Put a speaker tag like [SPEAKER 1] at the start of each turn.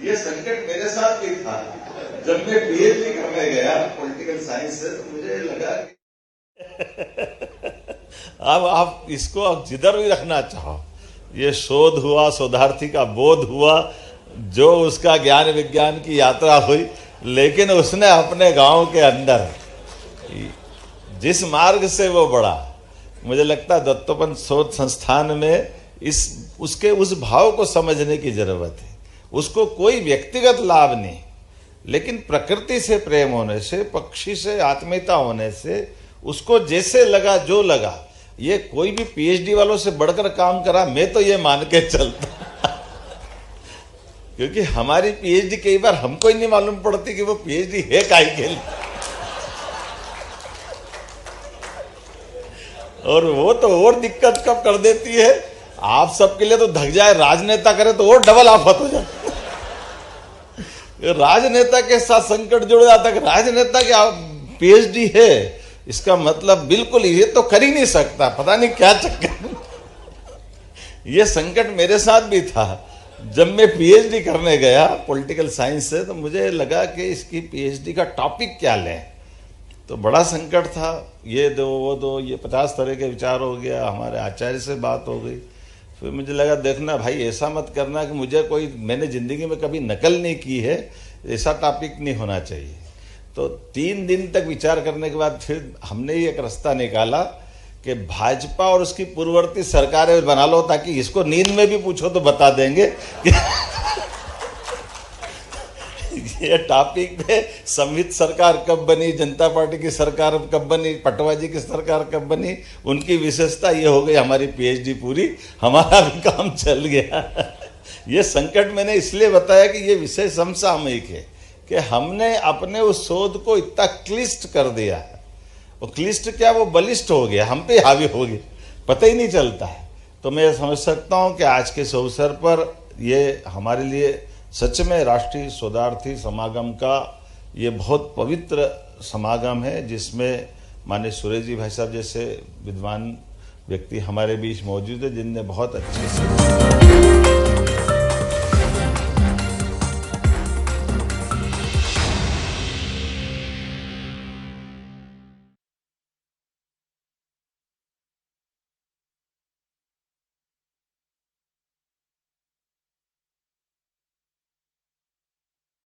[SPEAKER 1] ये संकट मेरे साथ भी था। जब मैं पीएचडी करने गया पॉलिटिकल साइंस से, तो मुझे लगा अब आप इसको अब जिधर भी रखना चाहो, ये शोध हुआ, शोधार्थी का बोध हुआ, जो उसका ज्ञान विज्ञान की यात्रा हुई, लेकिन उसने अपने गांव के अंदर जिस मार्ग से वो बढ़ा, मुझे लगता है दत्तोपंत शोध संस्थान में उसके उस भाव को समझने की जरूरत है। उसको कोई व्यक्तिगत लाभ नहीं, लेकिन प्रकृति से प्रेम होने से, पक्षी से आत्मीयता होने से उसको जैसे लगा, जो लगा, ये कोई भी पीएचडी वालों से बढ़कर काम करा, मैं तो ये मान के चलता क्योंकि हमारी पीएचडी कई बार हमको ही नहीं मालूम पड़ती कि वो पीएचडी है काहे के लिए। और वो तो और दिक्कत कब कर देती है, आप सबके लिए तो धक जाए, राजनेता करे तो और डबल आफत हो जाती। राजनेता के साथ संकट जुड़ जाता है कि राजनेता के पीएचडी है, इसका मतलब बिल्कुल ये तो कर ही नहीं सकता, पता नहीं क्या चक्कर। ये संकट मेरे साथ भी था। जब मैं पीएचडी करने गया पॉलिटिकल साइंस से, तो मुझे लगा कि इसकी पीएचडी का टॉपिक क्या लें, तो बड़ा संकट था। ये दो वो दो, ये 50 तरह के विचार हो गया। हमारे आचार्य से बात हो गई। फिर मुझे लगा देखना भाई, ऐसा मत करना कि मुझे मैंने जिंदगी में कभी नकल नहीं की है, ऐसा टॉपिक नहीं होना चाहिए। तो 3 दिन तक विचार करने के बाद फिर हमने ही एक रास्ता निकाला कि भाजपा और उसकी पूर्ववर्ती सरकारें बना लो, ताकि इसको नींद में भी पूछो तो बता देंगे कि ये टॉपिक पे संवित सरकार कब बनी, जनता पार्टी की सरकार कब बनी, पटवाजी की सरकार कब बनी, उनकी विशेषता ये हो गई। हमारी पीएचडी पूरी, हमारा भी काम चल गया। ये संकट मैंने इसलिए बताया कि ये विषय समसामयिक है, कि हमने अपने उस शोध को इतना क्लिष्ट कर दिया है। वो क्लिष्ट क्या, वो बलिष्ठ हो गया, हम पे हावी हो गया, पता ही नहीं चलता है। तो मैं समझ सकता हूँ कि आज के इस अवसर पर ये हमारे लिए सच में राष्ट्रीय शोधार्थी समागम का ये बहुत पवित्र समागम है, जिसमें माननीय सुरेश जी भाई साहब जैसे विद्वान व्यक्ति हमारे बीच मौजूद है, जिनने बहुत अच्छे से